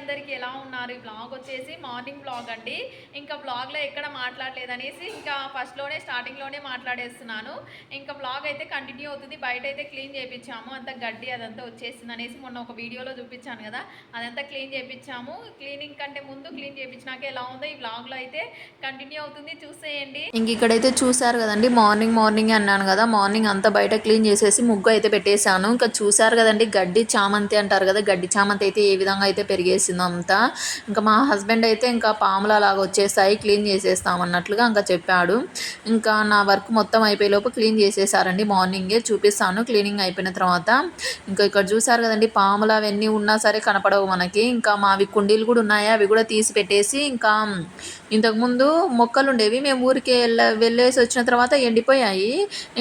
అందరికీ ఎలా ఉన్నారు? ఈ బ్లాగ్ వచ్చేసి మార్నింగ్ బ్లాగ్ అండి. ఇంకా బ్లాగ్లో ఎక్కడ మాట్లాడలేదనేసి ఇంకా స్టార్టింగ్లోనే మాట్లాడేస్తున్నాను. ఇంకా బ్లాగ్ అయితే కంటిన్యూ అవుతుంది. బయట అయితే క్లీన్ చేయించాము, అంత గడ్డి అదంతా వచ్చేసింది అనేసి మొన్న ఒక వీడియోలో చూపించాను కదా, అదంతా క్లీన్ చేయించాము. క్లీనింగ్ కంటే ముందు క్లీన్ చేయించినాక ఎలా ఉందో ఈ బ్లాగ్లో అయితే కంటిన్యూ అవుతుంది, చూసేయండి. ఇంక ఇక్కడైతే చూసారు కదండి, మార్నింగ్ అన్నాను కదా, మార్నింగ్ అంతా బయట క్లీన్ చేసేసి ముగ్గు అయితే పెట్టేశాను. ఇంకా చూసారు కదండి, గడ్డి చామంతి అంటారు కదా, గడ్డి చామంతి అయితే ఏ విధంగా అయితే పెరిగేసిందో అంతా. ఇంకా మా హస్బెండ్ అయితే ఇంకా పాములు అలాగా వచ్చేస్తాయి, క్లీన్ చేసేస్తామన్నట్లుగా ఇంకా చెప్పాడు. ఇంకా నా వర్క్ మొత్తం అయిపోయేలోపు క్లీన్ చేసేసారండి. మార్నింగే చూపిస్తాను క్లీనింగ్ అయిపోయిన తర్వాత. ఇంకా ఇక్కడ చూసారు కదండి, పాములు అవన్నీ ఉన్నా సరే కనపడవు మనకి. ఇంకా మావి కుండీలు కూడా ఉన్నాయి, అవి కూడా తీసి పెట్టేసి, ఇంకా ఇంతకుముందు మొక్కలు ఉండేవి, మేము ఊరికి వెళ్ళేసి వచ్చిన తర్వాత ఎండిపోయాయి.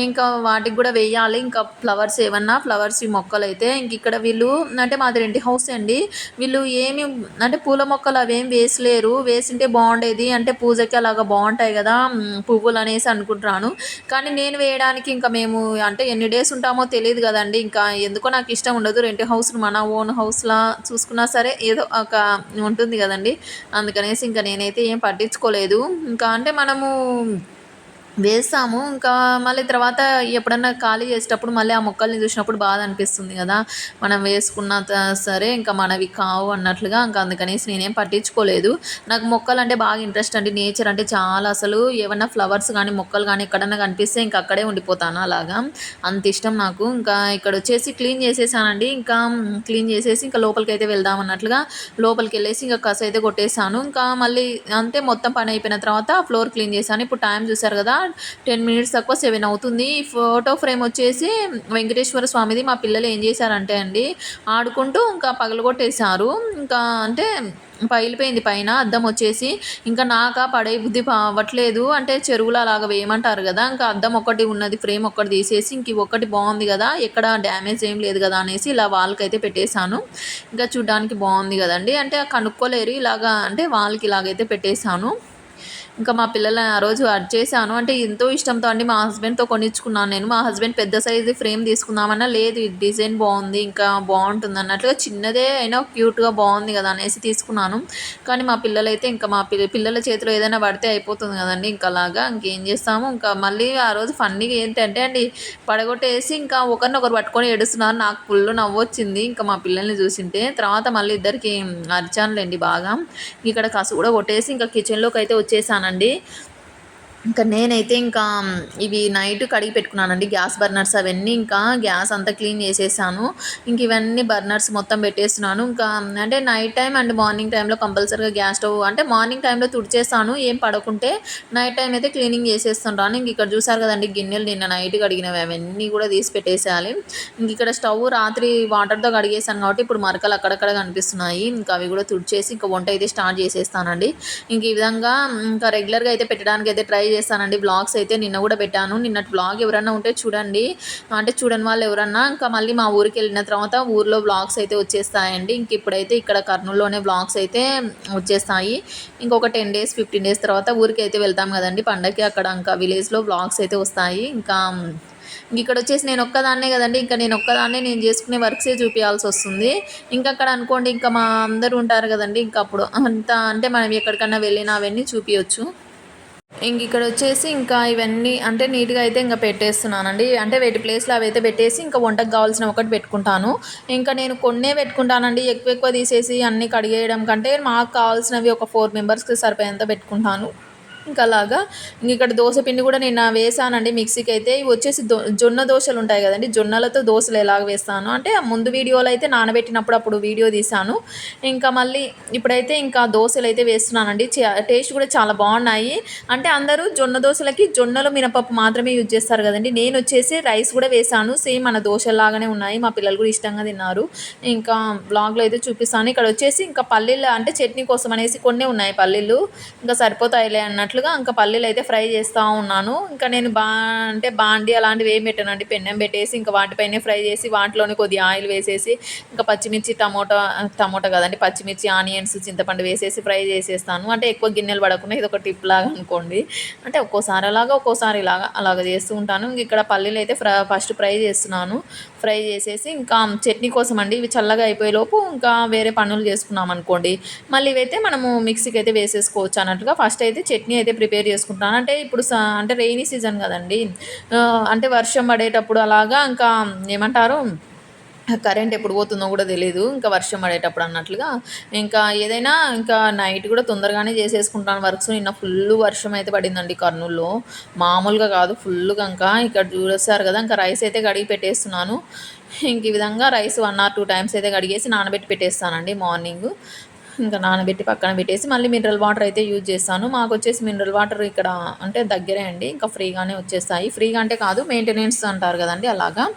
ఇంకా వాటికి కూడా వేయాలి, ఇంకా ఫ్లవర్స్ మొక్కలు అయితే. ఇంక ఇక్కడ వీళ్ళు అంటే మాది రెంట్ హౌస్ అండి, వీళ్ళు ఏమి అంటే పూల మొక్కలు అవేం వేసలేరు. వేసింటే బాగుండేది, అంటే పూజకి అలాగా బాగుంటాయి కదా పువ్వులు అనేసి అనుకుంటున్నాను. కానీ నేను వేయడానికి ఇంకా మేము అంటే ఎన్ని డేస్ ఉంటామో తెలియదు కదండి. ఇంకా ఎందుకో నాకు ఇష్టం ఉండదు, రెంట్ హౌస్ మన ఓన్ హౌస్లా చూసుకున్నా సరే ఏదో ఒక ఉంటుంది కదండి. అందుకనేసి ఇంకా నేనైతే ఏం పట్టించుకోలేదు. ఇంకా అంటే మనము వేస్తాము, ఇంకా మళ్ళీ తర్వాత ఎప్పుడన్నా ఖాళీ చేసేటప్పుడు మళ్ళీ ఆ మొక్కల్ని చూసినప్పుడు బాధ అనిపిస్తుంది కదా, మనం వేసుకున్న సరే ఇంకా మనవి కావు అన్నట్లుగా. ఇంకా అందుకనేసి నేనేం పట్టించుకోలేదు. నాకు మొక్కలు అంటే బాగా ఇంట్రెస్ట్ అండి, నేచర్ అంటే చాలా. అసలు ఏమన్నా ఫ్లవర్స్ కానీ మొక్కలు కానీ ఎక్కడన్నా కనిపిస్తే ఇంకా అక్కడే ఉండిపోతాను, అలాగా అంత ఇష్టం నాకు. ఇంకా ఇక్కడ వచ్చేసి క్లీన్ చేసేసానండి. ఇంకా క్లీన్ చేసేసి ఇంకా లోపలికి అయితే వెళ్దాం అన్నట్లుగా లోపలికి వెళ్ళేసి ఇంకా కస అయితే కొట్టేసాను. ఇంకా మళ్ళీ అంటే మొత్తం పని అయిపోయిన తర్వాత ఫ్లోర్ క్లీన్ చేశాను. ఇప్పుడు టైం చూసారు కదా, 10 మినిట్స్ తక్కువ 7 అవుతుంది. ఈ ఫోటో ఫ్రేమ్ వచ్చేసి వెంకటేశ్వర స్వామిది. మా పిల్లలు ఏం చేశారంటే అండి, ఆడుకుంటూ ఇంకా పగలగొట్టేశారు. ఇంకా అంటే పగిలిపోయింది పైన అద్దం వచ్చేసి. ఇంకా నాకా పడే బుద్ధి అవ్వట్లేదు, అంటే చెరువులు అలాగ వేయమంటారు కదా, ఇంకా అద్దం ఒకటి ఉన్నది, ఫ్రేమ్ ఒక్కటి తీసేసి ఇంక ఒకటి బాగుంది కదా, ఎక్కడ డ్యామేజ్ ఏం లేదు కదా అనేసి ఇలా వాళ్ళకి అయితే పెట్టేశాను. ఇంకా చూడ్డానికి బాగుంది కదండి, అంటే కనుక్కోలేరు ఇలాగా, అంటే వాళ్ళకి ఇలాగైతే పెట్టేశాను. ఇంకా మా పిల్లలు ఆ రోజు చేశాను, అంటే ఎంతో ఇష్టంతో అండి మా హస్బెండ్తో కొనిచ్చుకున్నాను నేను. మా హస్బెండ్ పెద్ద సైజు ఫ్రేమ్ తీసుకుందామన్నా లేదు, ఇది డిజైన్ బాగుంది ఇంకా బాగుంటుంది అన్నట్లుగా, చిన్నదే అయినా క్యూట్గా బాగుంది కదా అనేసి తీసుకున్నాను. కానీ మా పిల్లలైతే ఇంకా మా పిల్లల చేతిలో ఏదైనా పడితే అయిపోతుంది కదండి, ఇంకా అలాగా ఇంకేం చేస్తాము. ఇంకా మళ్ళీ ఆ రోజు ఫన్నీగా ఏంటంటే అండి, పడగొట్టేసి ఇంకా ఒకరినొకరు పట్టుకొని ఏడుస్తున్నారు. నాకు ఫుల్ నవ్వొచ్చింది ఇంకా మా పిల్లల్ని చూసింటే. తర్వాత మళ్ళీ ఇద్దరికి అరిచానులేండి బాగా. ఇక్కడ కసు కూడా కొట్టేసి ఇంకా కిచెన్లోకి అయితే వచ్చేసానండి. ఇంకా నేనైతే ఇంకా ఇవి నైట్ కడిగి పెట్టుకున్నానండి, గ్యాస్ బర్నర్స్ అవన్నీ. ఇంకా గ్యాస్ అంతా క్లీన్ చేసేసాను. ఇంక ఇవన్నీ బర్నర్స్ మొత్తం పెట్టేస్తున్నాను. ఇంకా అంటే నైట్ టైం అండ్ మార్నింగ్ టైంలో కంపల్సరీగా గ్యాస్ స్టవ్ అంటే మార్నింగ్ టైంలో తుడిచేస్తాను, ఏం పడకుంటే. నైట్ టైం అయితే క్లీనింగ్ చేసేస్తుంటాను. ఇంక ఇక్కడ చూసారు కదండి, గిన్నెలు నిన్న నైట్ కడిగినవి అవన్నీ కూడా తీసి పెట్టేసేయాలి. ఇంక ఇక్కడ స్టవ్ రాత్రి వాటర్తో కడిగేసాను కాబట్టి ఇప్పుడు మరకలు అక్కడక్కడ కనిపిస్తున్నాయి. ఇంకా అవి కూడా తుడిచేసి ఇంకా వంట అయితే స్టార్ట్ చేసేస్తానండి. ఇంక ఈ విధంగా ఇంకా రెగ్యులర్గా అయితే పెట్టడానికి అయితే ట్రై చేస్తానండి. బ్లాగ్స్ అయితే నిన్న కూడా పెట్టాను, నిన్నటి బ్లాగ్ ఎవరన్నా ఉంటే చూడండి, అంటే చూడని వాళ్ళు ఎవరన్నా. ఇంకా మళ్ళీ మా ఊరికి వెళ్ళిన తర్వాత ఊర్లో బ్లాగ్స్ అయితే వచ్చేస్తాయండి. ఇంక ఇప్పుడైతే ఇక్కడ కర్నూలులోనే బ్లాగ్స్ అయితే వచ్చేస్తాయి. ఇంకొక 10 డేస్ 15 డేస్ తర్వాత ఊరికి అయితే వెళ్తాం కదండి పండగకి, అక్కడ ఇంకా విలేజ్లో బ్లాగ్స్ అయితే వస్తాయి. ఇంకా ఇక్కడ వచ్చేసి నేను ఒక్కదాన్నే కదండి, ఇంకా నేను చేసుకునే వర్క్సే చూపించాల్సి వస్తుంది. ఇంకా అక్కడ అనుకోండి ఇంకా మా అందరూ ఉంటారు కదండి, ఇంకా అప్పుడు అంతా అంటే మనం ఎక్కడికన్నా వెళ్ళినా అవన్నీ చూపించవచ్చు. ఇంక ఇక్కడ వచ్చేసి ఇంకా ఇవన్నీ అంటే నీట్గా అయితే ఇంకా పెట్టేస్తున్నానండి. అంటే వేటి ప్లేస్లో అవి అయితే పెట్టేసి ఇంకా వంటకు కావాల్సిన ఒకటి పెట్టుకుంటాను. ఇంకా నేను కొన్నే పెట్టుకుంటానండి, ఎక్కువ తీసేసి అన్నీ కడిగేయడం కంటే మాకు కావాల్సినవి ఒక 4 మెంబర్స్కి సరిపోయేంత పెట్టుకుంటాను. ఇంకా అలాగా ఇక్కడ దోశ పిండి కూడా నేను వేసానండి మిక్సీకి అయితే. ఇవి వచ్చేసి జొన్న దోశలు ఉంటాయి కదండి, జొన్నలతో దోశలు ఎలాగ వేస్తాను అంటే ముందు వీడియోలో అయితే నానబెట్టినప్పుడు అప్పుడు వీడియో తీశాను. ఇంకా మళ్ళీ ఇప్పుడైతే ఇంకా దోశలు అయితే వేస్తున్నానండి. టేస్ట్ కూడా చాలా బాగున్నాయి. అంటే అందరూ జొన్న దోశలకి జొన్నలు మినపప్పు మాత్రమే యూజ్ చేస్తారు కదండి, నేను వచ్చేసి రైస్ కూడా వేసాను. సేమ్ మన దోశలాగానే ఉన్నాయి, మా పిల్లలు కూడా ఇష్టంగా తిన్నారు. ఇంకా బ్లాగ్లో అయితే చూపిస్తాను. ఇక్కడ వచ్చేసి ఇంకా పల్లీలు అంటే చట్నీ కోసం అనేసి కొన్ని ఉన్నాయి పల్లీలు, ఇంకా సరిపోతాయిలే అన్నట్లుగా అన్నట్లుగా ఇంకా పల్లీలు అయితే ఫ్రై చేస్తూ ఉన్నాను. ఇంకా నేను అంటే బాండి అలాంటివి ఏం పెట్టానండి, పెన్నం పెట్టేసి ఇంకా వాటిపైనే ఫ్రై చేసి వాటిలోనే కొద్దిగా ఆయిల్ వేసేసి ఇంకా పచ్చిమిర్చి టమోటా కదండి, పచ్చిమిర్చి ఆనియన్స్ చింతపండు వేసేసి ఫ్రై చేసేస్తాను. అంటే ఎక్కువ గిన్నెలు పడకుండా ఇది ఒక టిప్ లాగా అనుకోండి. అంటే ఒక్కోసారి అలాగా ఒక్కోసారి అలాగ చేస్తూ ఉంటాను. ఇక్కడ పల్లీలు అయితే ఫస్ట్ ఫ్రై చేస్తున్నాను. ఫ్రై చేసేసి ఇంకా చట్నీ కోసం అండి, ఇవి చల్లగా అయిపోయేలోపు ఇంకా వేరే పనులు చేసుకున్నాం అనుకోండి, మళ్ళీ ఇవైతే మనము మిక్సీకి అయితే వేసేసుకోవచ్చు అన్నట్టుగా ఫస్ట్ అయితే చట్నీ అయితే ప్రిపేర్ చేసుకుంటాను. అంటే ఇప్పుడు అంటే రెయినీ సీజన్ కదండి, అంటే వర్షం పడేటప్పుడు అలాగా ఇంకా ఏమంటారు, కరెంట్ ఎప్పుడు పోతుందో కూడా తెలీదు, ఇంకా వర్షం పడేటప్పుడు అన్నట్లుగా ఇంకా ఏదైనా ఇంకా నైట్ కూడా తొందరగానే చేసేసుకుంటాను వర్క్స్. నిన్న ఫుల్ వర్షం అయితే పడిందండి కర్నూలులో, మామూలుగా కాదు ఫుల్గా. ఇంకా ఇక్కడ చూస్తారు కదా, ఇంకా రైస్ అయితే కడిగి పెట్టేస్తున్నాను. ఇంక ఈ విధంగా రైస్ 1 or 2 టైమ్స్ అయితే కడిగేసి నానబెట్టి పెట్టేస్తానండి మార్నింగ్. ఇంకా నానబెట్టి పక్కన పెట్టేసి మళ్ళీ మినరల్ వాటర్ అయితే యూజ్ చేస్తాను. మాకు వచ్చేసి మినరల్ వాటర్ ఇక్కడ అంటే దగ్గరే అండి, ఇంకా ఫ్రీగానే వచ్చేస్తాయి. ఫ్రీగా అంటే కాదు, మెయింటెనెన్స్ అంటారు కదండి అలాగా,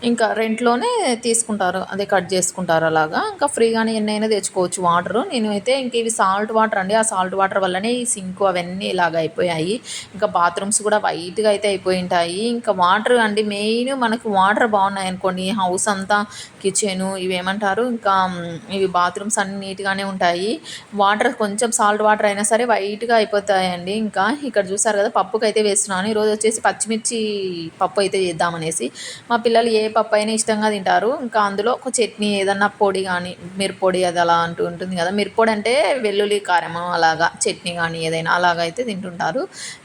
ఇంకా రెంట్లోనే తీసుకుంటారు, అదే కట్ చేసుకుంటారు అలాగా. ఇంకా ఫ్రీగానే ఎన్నైనా తెచ్చుకోవచ్చు వాటరు. నేను అయితే ఇంక ఇవి సాల్ట్ వాటర్ అండి, ఆ సాల్ట్ వాటర్ వల్లనే ఈ సింక్ అవన్నీ ఇలాగ అయిపోయాయి. ఇంకా బాత్రూమ్స్ కూడా వైట్గా అయితే అయిపోయి ఉంటాయి. ఇంకా వాటర్ అండి మెయిన్, మనకు వాటర్ బాగున్నాయి అనుకోండి, హౌస్ అంతా కిచెను ఇవేమంటారు ఇంకా ఇవి బాత్రూమ్స్ అన్ని నీట్గానే ఉంటాయి. వాటర్ కొంచెం సాల్ట్ వాటర్ అయినా సరే వైట్గా అయిపోతాయండి. ఇంకా ఇక్కడ చూసారు కదా, పప్పుకి అయితే వేస్తున్నాను. ఈరోజు వచ్చేసి పచ్చిమిర్చి పప్పు అయితే చేద్దామనేసి. మా పిల్లలు ఏ పప్పు అయినా ఇష్టంగా తింటారు. ఇంకా అందులో ఒక చట్నీ ఏదన్నా పొడి కానీ, మిరప్పొడి అది అలా అంటూ ఉంటుంది కదా, మిరప్పొడి అంటే వెల్లుల్లి కారం అలాగా, చట్నీ కానీ ఏదైనా అలాగైతే తింటుంటారు.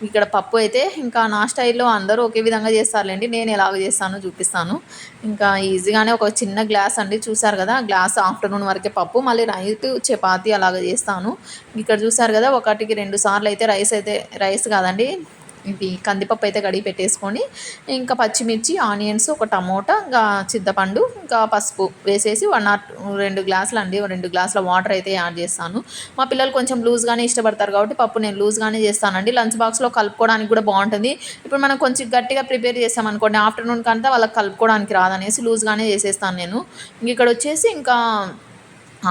ఇక్కడ పప్పు అయితే ఇంకా నా స్టైల్లో అందరూ ఒకే విధంగా చేస్తారులేండి, నేను ఎలాగ చేస్తానో చూపిస్తాను. ఇంకా ఈజీగానే ఒక చిన్న గ్లాస్ అండి, చూసారు కదా, గ్లాస్ ఆఫ్టర్నూన్ వరకే పప్పు, మళ్ళీ నైట్ చపాతీ అలాగ చేస్తాను. ఇక్కడ చూసారు కదా, 1-2 సార్లు అయితే రైస్ కాదండి, ఇది కందిపప్పు అయితే కడిగి పెట్టేసుకొని ఇంకా పచ్చిమిర్చి ఆనియన్స్ ఒక టమోటా ఇంకా చింతపండు ఇంకా పసుపు వేసేసి 1 or 2 గ్లాసులు అండి, 2 గ్లాసుల వాటర్ అయితే యాడ్ చేస్తాను. మా పిల్లలు కొంచెం లూజ్గానే ఇష్టపడతారు కాబట్టి పప్పు నేను లూజ్గానే చేస్తానండి. లంచ్ బాక్స్లో కలుపుకోవడానికి కూడా బాగుంటుంది. ఇప్పుడు మనం కొంచెం గట్టిగా ప్రిపేర్ చేసామనుకోండి, ఆఫ్టర్నూన్ కంతా వాళ్ళకి కలుపుకోవడానికి రాదనేసి లూజ్గానే చేసేస్తాను నేను. ఇక్కడ వచ్చేసి ఇంకా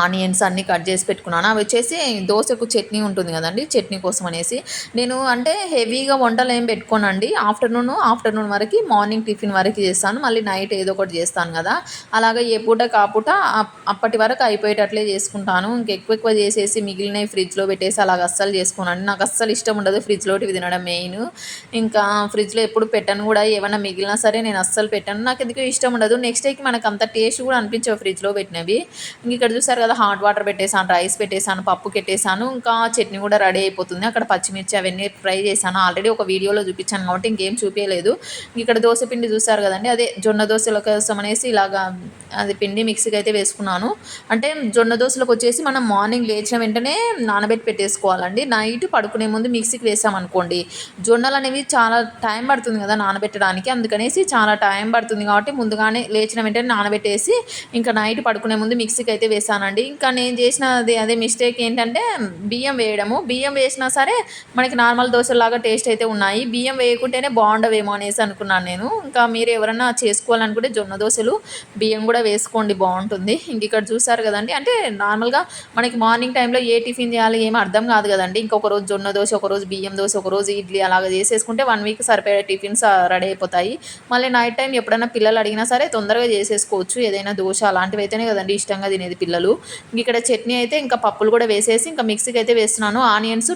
ఆనియన్స్ అన్నీ కట్ చేసి పెట్టుకున్నాను. అవి వచ్చేసి దోశకు చట్నీ ఉంటుంది కదండి, చట్నీ కోసం అనేసి నేను అంటే హెవీగా వంటలు ఏం పెట్టుకోనండి. ఆఫ్టర్నూన్ వరకు, మార్నింగ్ టిఫిన్ వరకు చేస్తాను, మళ్ళీ నైట్ ఏదో ఒకటి చేస్తాను కదా, అలాగే ఏ పూట కాపూట అప్పటి వరకు అయిపోయేటట్లే చేసుకుంటాను. ఇంకెక్కువ చేసేసి మిగిలినవి ఫ్రిడ్జ్లో పెట్టేసి అలాగ అస్సలు చేసుకోనండి. నాకు అస్సలు ఇష్టం ఉండదు ఫ్రిడ్జ్లోటి తినడం మెయిన్. ఇంకా ఫ్రిడ్జ్లో ఎప్పుడు పెట్టను కూడా, ఏమైనా మిగిలినా సరే నేను అస్సలు పెట్టాను, నాకు ఎందుకు ఇష్టం ఉండదు. నెక్స్ట్ డేకి మనకు అంత టేస్ట్ కూడా అనిపించవు ఫ్రిడ్జ్లో పెట్టినవి. ఇక్కడ చూసారు కదా, హాట్ వాటర్ పెట్టేసాను, రైస్ పెట్టేసాను, పప్పు పెట్టేసాను, ఇంకా చట్నీ కూడా రెడీ అయిపోతుంది. అక్కడ పచ్చిమిర్చి అవన్నీ ఫ్రై చేశాను, ఆల్రెడీ ఒక వీడియోలో చూపించాను కాబట్టి ఇంకేం చూపించలేదు. ఇక్కడ దోశ పిండి చూసారు కదండి, అదే జొన్న దోశల కోసం అనేసి ఇలాగా అది పిండి మిక్సీకి అయితే వేసుకున్నాను. అంటే జొన్న దోశలకు వచ్చేసి మనం మార్నింగ్ లేచిన వెంటనే నానబెట్టి పెట్టేసుకోవాలండి. నైట్ పడుకునే ముందు మిక్సీకి వేసామనుకోండి, జొన్నలు అనేవి చాలా టైం పడుతుంది కదా నానబెట్టడానికి, అందుకనేసి చాలా టైం పడుతుంది కాబట్టి ముందుగానే లేచిన వెంటనే నానబెట్టేసి ఇంకా నైట్ పడుకునే ముందు మిక్సీకి అయితే వేసానండి. ఇంకా నేను చేసిన అదే మిస్టేక్ ఏంటంటే బియ్యం వేయడము. బియ్యం వేసినా సరే మనకి నార్మల్ దోశలాగా టేస్ట్ అయితే ఉన్నాయి, బియ్యం వేయకుంటేనే బాగుండవేమో అనేసి అనుకున్నాను నేను. ఇంకా మీరు ఎవరైనా చేసుకోవాలనుకుంటే జొన్న దోశలు బియ్యం కూడా వేసుకోండి, బాగుంటుంది. ఇంక ఇక్కడ చూసారు కదండి, అంటే నార్మల్గా మనకి మార్నింగ్ టైంలో ఏ టిఫిన్ చేయాలి ఏమీ అర్థం కాదు కదండి. ఇంకొక రోజు జొన్న దోశ, ఒకరోజు బియ్యం దోశ, ఒకరోజు ఇడ్లీ అలాగా చేసేసుకుంటే 1 వీక్ సరిపోయే టిఫిన్స్ రెడీ అయిపోతాయి. మళ్ళీ నైట్ టైం ఎప్పుడైనా పిల్లలు అడిగినా సరే తొందరగా చేసేసుకోవచ్చు. ఏదైనా దోశ అలాంటివి అయితేనే కదండి ఇష్టంగా తినేది పిల్లలు. ఇక్కడ చట్నీ అయితే ఇంకా పప్పులు కూడా వేసేసి ఇంకా మిక్సీకి అయితే వేస్తున్నాను. ఆనియన్స్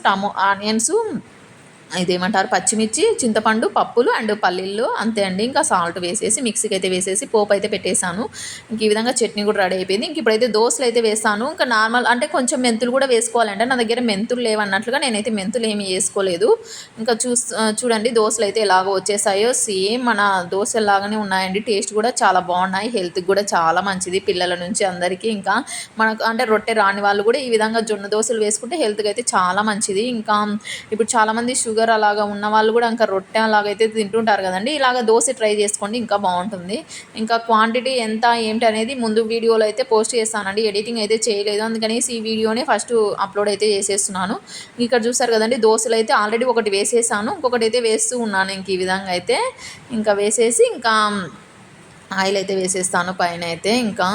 ఇదేమంటారు, పచ్చిమిర్చి, చింతపండు, పప్పులు అండ్ పల్లీలు అంతే అండి. ఇంకా సాల్ట్ వేసేసి మిక్సీకి అయితే వేసేసి పోపు అయితే పెట్టేశాను. ఇంక ఈ విధంగా చట్నీ కూడా రెడీ అయిపోయింది. ఇంక ఇప్పుడైతే దోశలు అయితే వేస్తాను. ఇంకా నార్మల్ అంటే కొంచెం మెంతులు కూడా వేసుకోవాలంటే నా దగ్గర మెంతులు లేవన్నట్లుగా నేనైతే మెంతులు ఏమి వేసుకోలేదు. ఇంకా చూడండి దోశలు అయితే ఎలాగో వచ్చేసాయో, సేమ్ మన దోశలాగానే ఉన్నాయండి. టేస్ట్ కూడా చాలా బాగున్నాయి, హెల్త్కి కూడా చాలా మంచిది పిల్లల నుంచి అందరికీ. ఇంకా మనకు అంటే రొట్టె రాని వాళ్ళు కూడా ఈ విధంగా జొన్న దోశలు వేసుకుంటే హెల్త్కి అయితే చాలా మంచిది. ఇంకా ఇప్పుడు చాలామంది షుగర్ అలాగా ఉన్న వాళ్ళు కూడా ఇంకా రొట్టె అలాగైతే తింటుంటారు కదండి, ఇలాగ దోశ ట్రై చేసుకోండి, ఇంకా బాగుంటుంది. ఇంకా క్వాంటిటీ ఎంత ఏంటి అనేది ముందు వీడియోలో అయితే పోస్ట్ చేస్తానండి, ఎడిటింగ్ అయితే చేయలేదు, అందుకనేసి ఈ వీడియోనే ఫస్ట్ అప్లోడ్ అయితే చేసేస్తున్నాను. ఇక్కడ చూసారు కదండి, దోశలు అయితే ఆల్రెడీ ఒకటి వేసేసాను, ఇంకొకటి అయితే వేస్తూ ఉన్నాను. ఇంక ఈ విధంగా అయితే ఇంకా వేసేసి ఇంకా ఆయిల్ అయితే వేసేస్తాను పైన అయితే. ఇంకా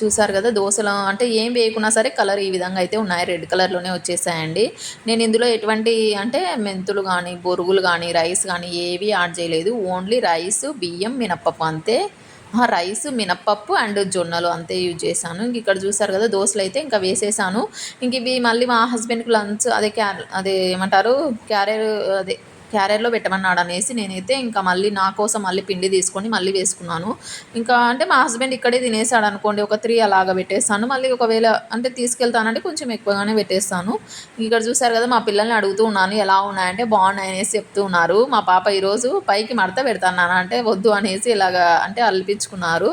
చూసారు కదా దోశలు అంటే ఏం వేయకున్నా సరే కలర్ ఈ విధంగా అయితే ఉన్నాయి, రెడ్ కలర్లోనే వచ్చేసాయండి. నేను ఇందులో ఎటువంటి అంటే మెంతులు కానీ బొరుగులు కానీ రైస్ కానీ ఏవి యాడ్ చేయలేదు, ఓన్లీ రైస్ బియ్యం మినప్పప్పు అంతే. రైస్ మినప్పప్పు అండ్ జొన్నలు అంతే యూజ్ చేశాను. ఇంక ఇక్కడ చూసారు కదా దోశలు అయితే ఇంకా వేసేసాను. ఇంక ఇవి మళ్ళీ మా హస్బెండ్కి లంచ్ అదే ఏమంటారు క్యారియర్ అదే క్యారియర్లో పెట్టమన్నాడు అనేసి నేనైతే ఇంకా మళ్ళీ నా కోసం మళ్ళీ పిండి తీసుకొని మళ్ళీ వేసుకున్నాను. ఇంకా అంటే మా హస్బెండ్ ఇక్కడే తినేసాడు అనుకోండి, ఒక 3 అలాగా పెట్టేస్తాను. మళ్ళీ ఒకవేళ అంటే తీసుకెళ్తానంటే కొంచెం ఎక్కువగానే పెట్టేస్తాను. ఇక్కడ చూసారు కదా మా పిల్లల్ని అడుగుతూ ఉన్నాను ఎలా ఉన్నాయంటే బాగున్నాయి అనేసి చెప్తూ ఉన్నారు. మా పాప ఈరోజు పైకి మడత పెడతాను అంటే వద్దు అనేసి ఇలాగా అంటే అల్పించుకున్నారు.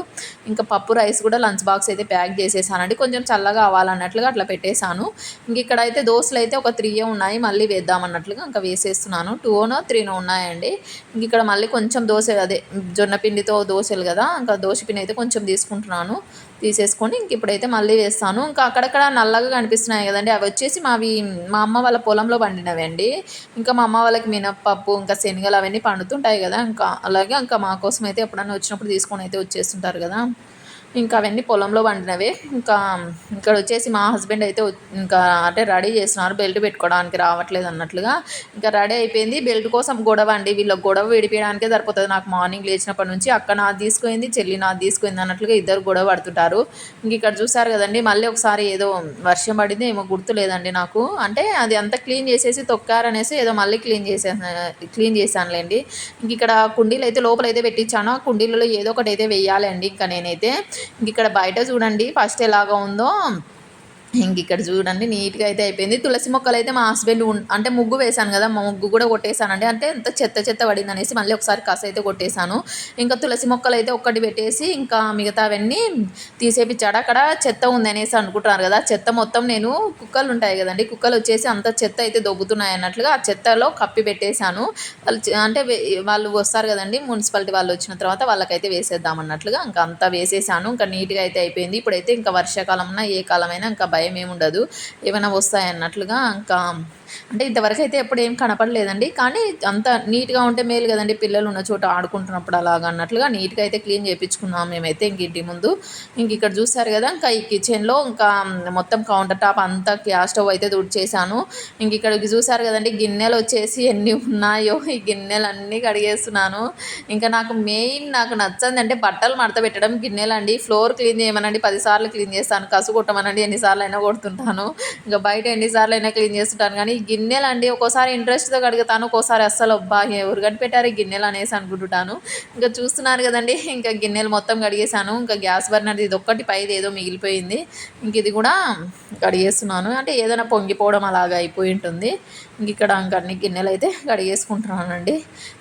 ఇంకా పప్పు రైస్ కూడా లంచ్ బాక్స్ అయితే ప్యాక్ చేసేసానండి, కొంచెం చల్లగా అవ్వాలన్నట్లుగా అట్లా పెట్టేశాను. ఇంక ఇక్కడ అయితే దోశలు అయితే ఒక 3 ఉన్నాయి, మళ్ళీ వేద్దామన్నట్లుగా ఇంకా వేసేస్తున్నాను. 2నో 3నో ఉన్నాయండి. ఇంక ఇక్కడ మళ్ళీ కొంచెం దోశ అదే జొన్న పిండితో దోశలు కదా, ఇంకా దోశ పిండి అయితే కొంచెం తీసుకుంటున్నాను, తీసేసుకొని ఇంక ఇప్పుడైతే మళ్ళీ వేస్తాను. ఇంకా అక్కడక్కడ నల్లగా కనిపిస్తున్నాయి కదండి, అవి వచ్చేసి మా అమ్మ వాళ్ళ పొలంలో పండినవి అండి. ఇంకా మా అమ్మ వాళ్ళకి మినప్పప్పు ఇంకా శనగలు అవన్నీ పండుతుంటాయి కదా, ఇంకా అలాగే ఇంకా మా కోసం అయితే ఎప్పుడైనా వచ్చినప్పుడు తీసుకొని అయితే వచ్చేస్తుంటారు కదా, ఇంకా అవన్నీ పొలంలో పండినవే. ఇంకా ఇక్కడ వచ్చేసి మా హస్బెండ్ అయితే ఇంకా అంటే రెడీ చేస్తున్నారు, బెల్ట్ పెట్టుకోవడానికి రావట్లేదు అన్నట్లుగా. ఇంకా రెడీ అయిపోయింది, బెల్ట్ కోసం గొడవ అండి, వీళ్ళకి గొడవ విడిపించడానికే సరిపోతుంది నాకు. మార్నింగ్ లేచినప్పటి నుంచి అక్క నాది తీసుకుంది, చెల్లి నాది తీసుకుంది అన్నట్లుగా ఇద్దరు గొడవ పడుతుంటారు. ఇంక ఇక్కడ చూసారు కదండి మళ్ళీ ఒకసారి ఏదో వర్షం పడింది ఏమో గుర్తులేదండి నాకు, అంటే అది అంతా క్లీన్ చేసేసి తొక్కారనేసి ఏదో మళ్ళీ క్లీన్ చేశానులేండి. ఇంక ఇక్కడ కుండీలు అయితే లోపలైతే పెట్టించాను, ఆ కుండీలలో ఏదో ఒకటి అయితే వేయాలి అండి. ఇంకా నేనైతే ఇక్కడ బయట చూడండి ఫస్ట్ ఎలాగా ఉందో, ఇంక ఇక్కడ చూడండి నీట్గా అయితే అయిపోయింది. తులసి మొక్కలు అయితే మా హస్బెండ్ అంటే ముగ్గు వేశాను కదా, మా ముగ్గు కూడా కొట్టేశానండి, అంటే ఎంత చెత్త పడింది అనేసి మళ్ళీ ఒకసారి కస అయితే కొట్టేశాను. ఇంకా తులసి మొక్కలు అయితే ఒక్కటి పెట్టేసి ఇంకా మిగతావన్నీ తీసేపించాడు. అక్కడ చెత్త ఉంది అనేసి అనుకుంటున్నారు కదా, చెత్త మొత్తం నేను కుక్కలు ఉంటాయి కదండి, కుక్కలు వచ్చేసి అంత చెత్త అయితే దొబ్బుతున్నాయి అన్నట్లుగా ఆ చెత్తలో కప్పి పెట్టేశాను. అంటే వాళ్ళు వస్తారు కదండి మున్సిపాలిటీ వాళ్ళు వచ్చిన తర్వాత వాళ్ళకైతే వేసేద్దాం అన్నట్లుగా ఇంకా అంతా వేసేసాను. ఇంకా నీట్గా అయితే అయిపోయింది. ఇప్పుడైతే ఇంకా వర్షాకాలంలో ఏ కాలమైనా ఇంకా భయం ఏముండదు, ఏమైనా వస్తాయన్నట్లుగా. ఇంకా అంటే ఇంతవరకు అయితే ఎప్పుడు ఏం కనపడలేదండి, కానీ అంత నీట్గా ఉంటే మేలు కదండి, పిల్లలు ఉన్న చోట ఆడుకుంటున్నప్పుడు అలాగా అన్నట్లుగా నీట్గా అయితే క్లీన్ చేయించుకున్నాం మేమైతే ఇంక ఇంటి ముందు. ఇంక ఇక్కడ చూస్తారు కదా ఇంకా ఈ కిచెన్లో ఇంకా మొత్తం కౌంటర్ టాప్ అంతా గ్యాస్ స్టవ్ అయితే తుడిచేసాను. ఇంక ఇక్కడికి చూసారు కదండి గిన్నెలు వచ్చేసి ఎన్ని ఉన్నాయో, ఈ గిన్నెలు అన్నీ కడిగేస్తున్నాను. ఇంకా నాకు నచ్చంది అంటే బట్టలు మడత పెట్టడం, గిన్నెలు అండి. ఫ్లోర్ క్లీన్ చేయమనండి 10 సార్లు క్లీన్ చేస్తాను, కసు కొట్టమనండి ఎన్నిసార్లు అయినా కొడుతుంటాను, ఇంకా బయట ఎన్నిసార్లు అయినా క్లీన్ చేస్తుంటాను. కానీ ఈ గిన్నెలు అండి ఒక్కోసారి ఇంట్రెస్ట్తో కడుగుతాను, ఒక్కోసారి అస్సలు అబ్బా ఎవరు కనిపెట్టారు ఈ గిన్నెలు అనేసి అనుకుంటుంటాను. ఇంకా చూస్తున్నారు కదండి ఇంకా గిన్నెలు మొత్తం కడిగేసాను. ఇంకా గ్యాస్ బర్నర్ ఇది ఒక్కటి పైది ఏదో మిగిలిపోయింది, ఇంక ఇది కూడా కడిగేస్తున్నాను, అంటే ఏదైనా పొంగిపోవడం అలాగా అయిపోయి ఉంటుంది. ఇంక ఇక్కడ ఇంక అన్ని గిన్నెలు అయితే కడిగేసుకుంటున్నానండి.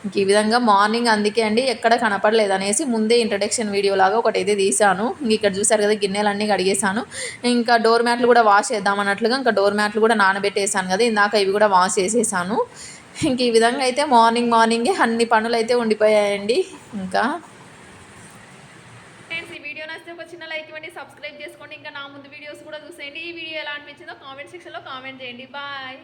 ఇంక ఈ విధంగా మార్నింగ్ అందుకే అండి ఎక్కడ కనపడలేదు అనేసి ముందే ఇంట్రడక్షన్ వీడియో లాగా ఒకటి అయితే తీసాను. ఇంక ఇక్కడ చూసారు కదా గిన్నెలు అన్నీ కడిగేసాను. ఇంకా డోర్ మ్యాట్లు కూడా వాష్ చేద్దాం అన్నట్లుగా ఇంకా డోర్ మ్యాట్లు కూడా నానబెట్టేసాను కదా ఇందాక, ఇవి కూడా వాష్ చేసేసాను. ఇంక ఈ విధంగా అయితే మార్నింగే అన్ని పనులు అయితే ఉండిపోయాయండి. ఇంకా ఫ్రెండ్స్ ఈ వీడియో నచ్చితే ఒక చిన్న లైక్ ఇవ్వండి, సబ్స్క్రైబ్ చేసుకోండి, ఇంకా నా ముందు వీడియోస్ కూడా చూసేయండి. ఈ వీడియో ఎలా అనిపించిందో కామెంట్ సెక్షన్లో కామెంట్ చేయండి. బాయ్.